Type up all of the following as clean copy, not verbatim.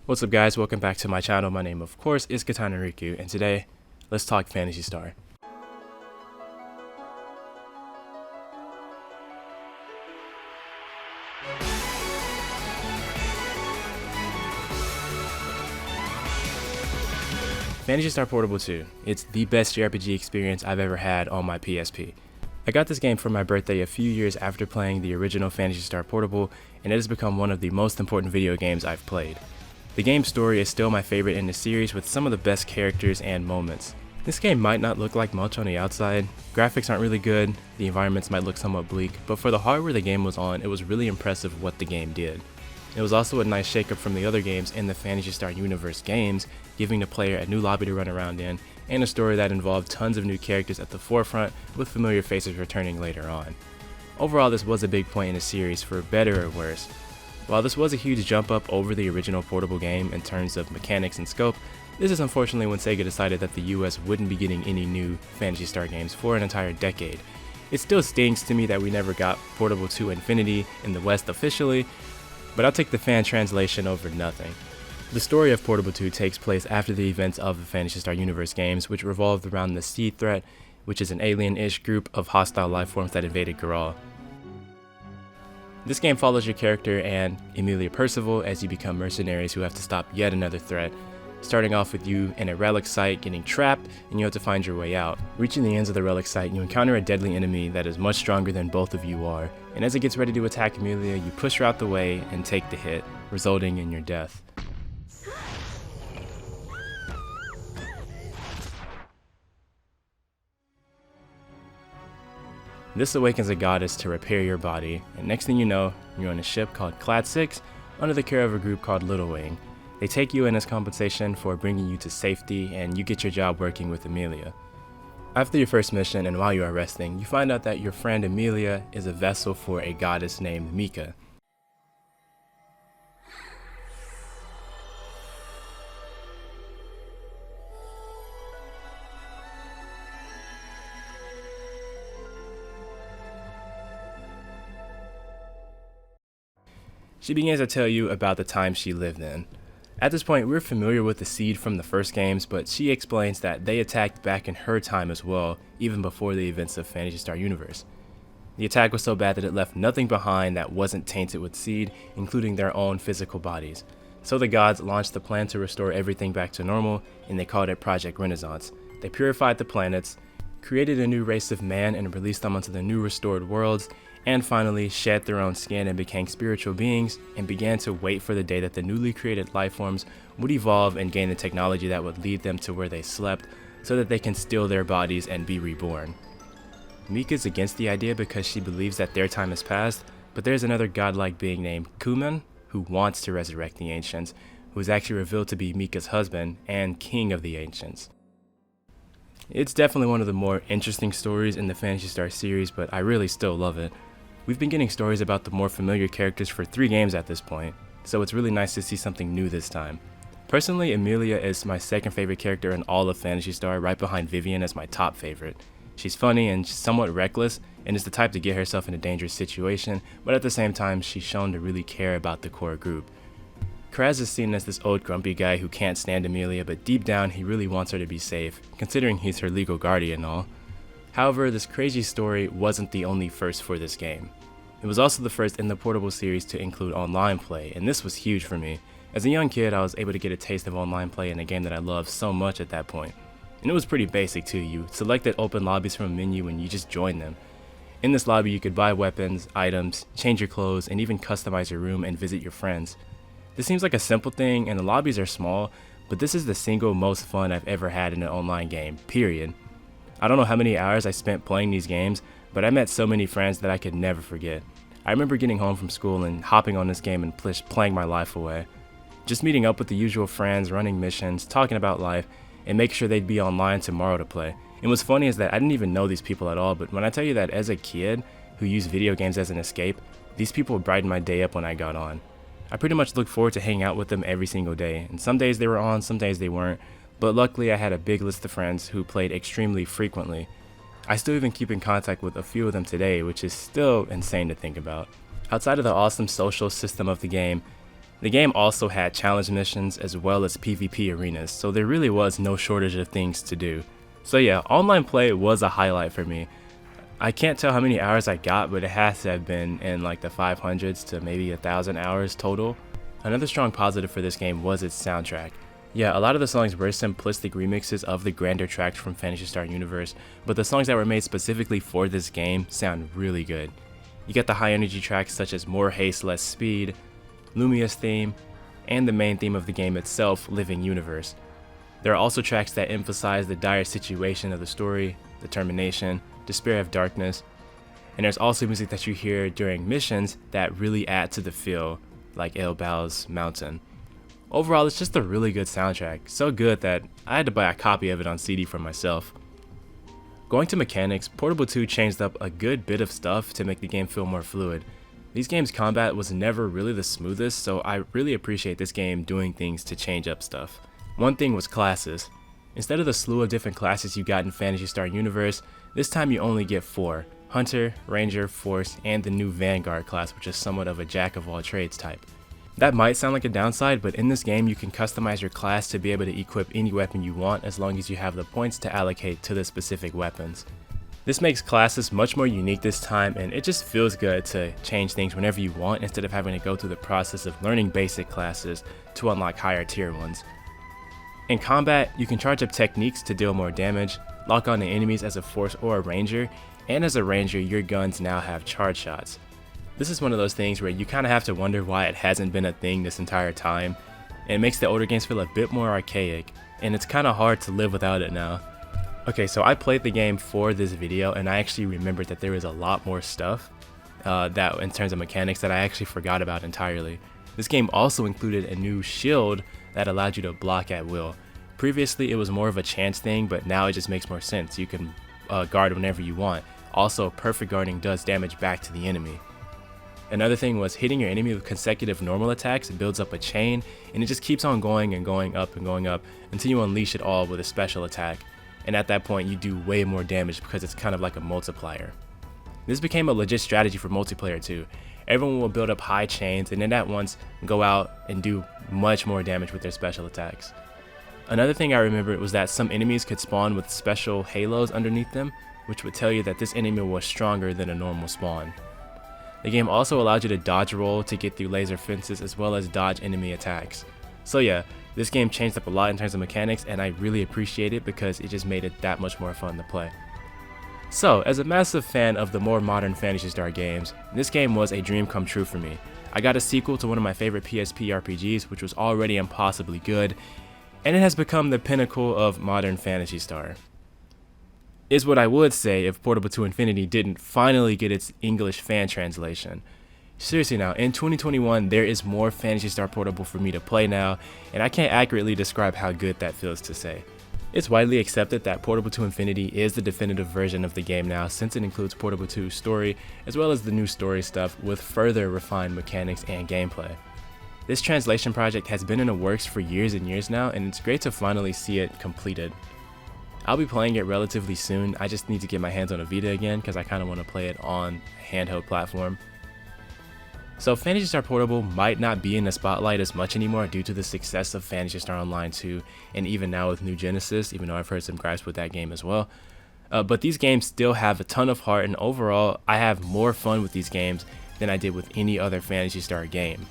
What's up guys, welcome back to my channel. My name of course is Katana Riku, and today, let's talk Phantasy Star. Phantasy Star Portable 2. It's the best JRPG experience I've ever had on my PSP. I got this game for my birthday a few years after playing the original Phantasy Star Portable, and it has become one of the most important video games I've played. The game's story is still my favorite in the series, with some of the best characters and moments. This game might not look like much on the outside, graphics aren't really good, the environments might look somewhat bleak, but for the hardware the game was on, it was really impressive what the game did. It was also a nice shakeup from the other games in the Phantasy Star Universe games, giving the player a new lobby to run around in, and a story that involved tons of new characters at the forefront, with familiar faces returning later on. Overall, this was a big point in the series, for better or worse. While this was a huge jump up over the original portable game in terms of mechanics and scope, this is unfortunately when Sega decided that the US wouldn't be getting any new Phantasy Star games for an entire decade. It still stings to me that we never got Portable 2 Infinity in the West officially, but I'll take the fan translation over nothing. The story of Portable 2 takes place after the events of the Phantasy Star Universe games, which revolved around the Seed Threat, which is an alien-ish group of hostile lifeforms that invaded Gural. This game follows your character and Emilia Percival as you become mercenaries who have to stop yet another threat, starting off with you in a relic site getting trapped and you have to find your way out. Reaching the ends of the relic site, you encounter a deadly enemy that is much stronger than both of you are, and as it gets ready to attack Emilia, you push her out the way and take the hit, resulting in your death. This awakens a goddess to repair your body, and next thing you know, you're on a ship called Clad 6 under the care of a group called Little Wing. They take you in as compensation for bringing you to safety, and you get your job working with Emilia. After your first mission and while you are resting, you find out that your friend Emilia is a vessel for a goddess named Mika. She begins to tell you about the time she lived in. At this point, we're familiar with the Seed from the first games, but she explains that they attacked back in her time as well, even before the events of Phantasy Star Universe. The attack was so bad that it left nothing behind that wasn't tainted with Seed, including their own physical bodies. So the gods launched the plan to restore everything back to normal, and they called it Project Renaissance. They purified the planets, created a new race of man and released them onto the new restored worlds, and finally shed their own skin and became spiritual beings, and began to wait for the day that the newly created lifeforms would evolve and gain the technology that would lead them to where they slept, so that they can steal their bodies and be reborn. Mika's against the idea because she believes that their time has passed, but there's another godlike being named Kuman who wants to resurrect the Ancients, who is actually revealed to be Mika's husband and king of the Ancients. It's definitely one of the more interesting stories in the Phantasy Star series, but I really still love it. We've been getting stories about the more familiar characters for 3 games at this point, so it's really nice to see something new this time. Personally, Emilia is my second favorite character in all of Phantasy Star, right behind Vivian as my top favorite. She's funny and somewhat reckless, and is the type to get herself in a dangerous situation, but at the same time, she's shown to really care about the core group. Kraz is seen as this old grumpy guy who can't stand Emilia, but deep down he really wants her to be safe, considering he's her legal guardian and all. However, this crazy story wasn't the only first for this game. It was also the first in the Portable series to include online play, and this was huge for me. As a young kid, I was able to get a taste of online play in a game that I loved so much at that point. And it was pretty basic too. You selected open lobbies from a menu and you just joined them. In this lobby you could buy weapons, items, change your clothes, and even customize your room and visit your friends. This seems like a simple thing and the lobbies are small, but this is the single most fun I've ever had in an online game, period. I don't know how many hours I spent playing these games, but I met so many friends that I could never forget. I remember getting home from school and hopping on this game and playing my life away. Just meeting up with the usual friends, running missions, talking about life, and making sure they'd be online tomorrow to play. And what's funny is that I didn't even know these people at all, but when I tell you that as a kid who used video games as an escape, these people brightened my day up when I got on. I pretty much looked forward to hanging out with them every single day, and some days they were on, some days they weren't, but luckily I had a big list of friends who played extremely frequently. I still even keep in contact with a few of them today, which is still insane to think about. Outside of the awesome social system of the game, The game also had challenge missions as well as PvP arenas, so there really was no shortage of things to do. So yeah, online play was a highlight for me. I can't tell how many hours I got, but it has to have been in like the 500s to maybe 1,000 hours total. Another strong positive for this game was its soundtrack. Yeah, a lot of the songs were simplistic remixes of the grander tracks from Phantasy Star Universe, but the songs that were made specifically for this game sound really good. You get the high energy tracks such as More Haste, Less Speed, Lumia's theme, and the main theme of the game itself, Living Universe. There are also tracks that emphasize the dire situation of the story, determination, despair of darkness, and there's also music that you hear during missions that really add to the feel, like El Bao's Mountain. Overall, it's just a really good soundtrack, so good that I had to buy a copy of it on CD for myself. Going to mechanics, Portable 2 changed up a good bit of stuff to make the game feel more fluid. These games' combat was never really the smoothest, so I really appreciate this game doing things to change up stuff. One thing was classes. Instead of the slew of different classes you got in Phantasy Star Universe, this time you only get 4: Hunter, Ranger, Force, and the new Vanguard class, which is somewhat of a jack-of-all-trades type. That might sound like a downside, but in this game you can customize your class to be able to equip any weapon you want as long as you have the points to allocate to the specific weapons. This makes classes much more unique this time, and it just feels good to change things whenever you want instead of having to go through the process of learning basic classes to unlock higher tier ones. In combat, you can charge up techniques to deal more damage, lock on to enemies as a Force or a Ranger, and as a Ranger your guns now have charge shots. This is one of those things where you kinda have to wonder why it hasn't been a thing this entire time. It makes the older games feel a bit more archaic, and it's kinda hard to live without it now. Okay, so I played the game for this video, and I actually remembered that there was a lot more stuff that in terms of mechanics that I actually forgot about entirely. This game also included a new shield that allowed you to block at will. Previously it was more of a chance thing, but now it just makes more sense. You can guard whenever you want. Also, perfect guarding does damage back to the enemy. Another thing was hitting your enemy with consecutive normal attacks builds up a chain, and it just keeps on going and going up until you unleash it all with a special attack. And at that point you do way more damage because it's kind of like a multiplier. This became a legit strategy for multiplayer too. Everyone will build up high chains and then at once go out and do much more damage with their special attacks. Another thing I remembered was that some enemies could spawn with special halos underneath them, which would tell you that this enemy was stronger than a normal spawn. The game also allowed you to dodge roll to get through laser fences as well as dodge enemy attacks. So yeah, this game changed up a lot in terms of mechanics, and I really appreciate it because it just made it that much more fun to play. So, as a massive fan of the more modern Phantasy Star games, this game was a dream come true for me. I got a sequel to one of my favorite PSP RPGs, which was already impossibly good, and it has become the pinnacle of modern Phantasy Star. Is what I would say if Portable 2 Infinity didn't finally get its English fan translation. Seriously now, in 2021 there is more Phantasy Star Portable for me to play now, and I can't accurately describe how good that feels to say. It's widely accepted that Portable 2 Infinity is the definitive version of the game now, since it includes Portable 2's story as well as the new story stuff with further refined mechanics and gameplay. This translation project has been in the works for years and years now, and it's great to finally see it completed. I'll be playing it relatively soon. I just need to get my hands on a Vita again because I kind of want to play it on a handheld platform. So Phantasy Star Portable might not be in the spotlight as much anymore due to the success of Phantasy Star Online 2 and even now with New Genesis, even though I've heard some gripes with that game as well. But these games still have a ton of heart, and overall I have more fun with these games than I did with any other Phantasy Star game.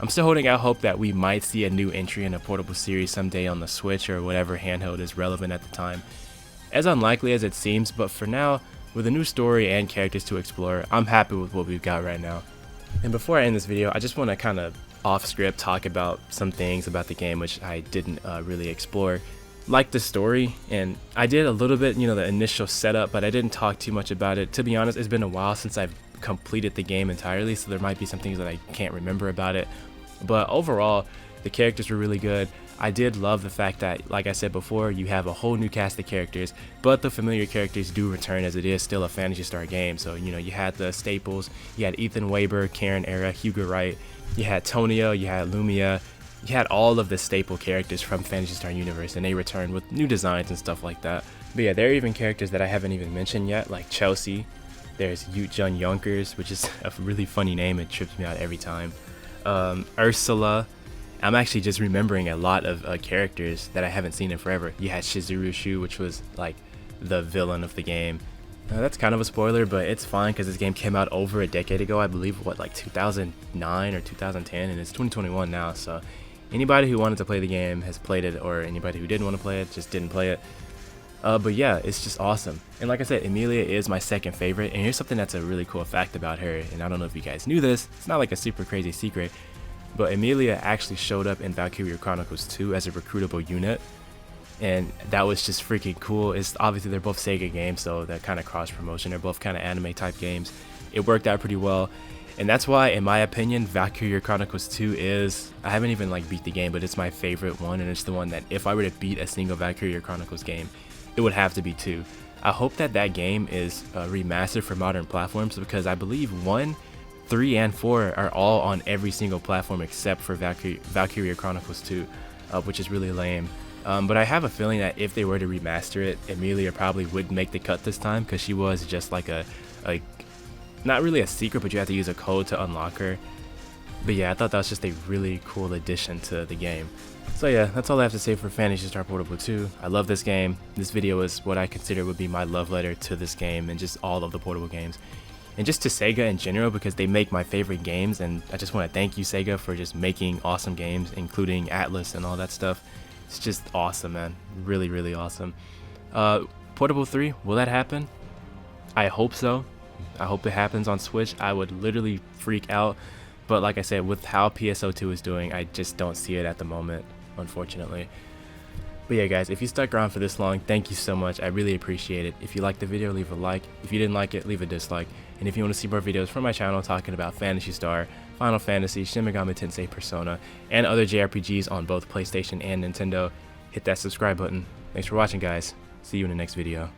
I'm still holding out hope that we might see a new entry in a portable series someday on the Switch or whatever handheld is relevant at the time. As unlikely as it seems, but for now, with a new story and characters to explore, I'm happy with what we've got right now. And before I end this video, I just want to kind of off script talk about some things about the game which I didn't really explore. Like the story, and I did a little bit, the initial setup, but I didn't talk too much about it. To be honest, it's been a while since I've completed the game entirely, so there might be some things that I can't remember about it. But overall, the characters were really good. I did love the fact that, like I said before, you have a whole new cast of characters, but the familiar characters do return as it is still a Phantasy Star game. So, you had the staples, you had Ethan Weber, Karen Era, Hugo Wright, you had Tonio, you had Lumia, you had all of the staple characters from Phantasy Star Universe, and they returned with new designs and stuff like that. But yeah, there are even characters that I haven't even mentioned yet, like Chelsea. There's Ute Jun Yonkers, which is a really funny name, it trips me out every time. Ursula. I'm actually just remembering a lot of characters that I haven't seen in forever. You had Shizuru Shu, which was like the villain of the game. That's kind of a spoiler, but it's fine because this game came out over a decade ago. I believe, what, like 2009 or 2010, and it's 2021 now. So anybody who wanted to play the game has played it, or anybody who didn't want to play it just didn't play it. But yeah, it's just awesome. And like I said, Emilia is my second favorite. And here's something that's a really cool fact about her. And I don't know if you guys knew this. It's not like a super crazy secret. But Emilia actually showed up in Valkyria Chronicles 2 as a recruitable unit. And that was just freaking cool. It's obviously they're both Sega games, so that kind of cross promotion. They're both kind of anime type games. It worked out pretty well. And that's why, in my opinion, Valkyria Chronicles 2 is, I haven't even like beat the game, but it's my favorite one. And it's the one that if I were to beat a single Valkyria Chronicles game, it would have to be 2. I hope that that game is remastered for modern platforms, because I believe 1, 3, and 4 are all on every single platform except for Valkyria Chronicles 2, which is really lame. But I have a feeling that if they were to remaster it, Emilia probably would make the cut this time, because she was just like a not really a secret, but you have to use a code to unlock her. But yeah, I thought that was just a really cool addition to the game. So yeah, that's all I have to say for Phantasy Star Portable 2. I love this game. This video is what I consider would be my love letter to this game and just all of the portable games. And just to Sega in general, because they make my favorite games, and I just want to thank you, Sega, for just making awesome games, including Atlas and all that stuff. It's just awesome, man. Really, really awesome. Portable 3, will that happen? I hope so. I hope it happens on Switch. I would literally freak out. But like I said, with how PSO2 is doing, I just don't see it at the moment, unfortunately. But yeah, guys, if you stuck around for this long, thank you so much. I really appreciate it. If you liked the video, leave a like. If you didn't like it, leave a dislike. And if you want to see more videos from my channel talking about Phantasy Star, Final Fantasy, Shin Megami Tensei Persona, and other JRPGs on both PlayStation and Nintendo, hit that subscribe button. Thanks for watching, guys. See you in the next video.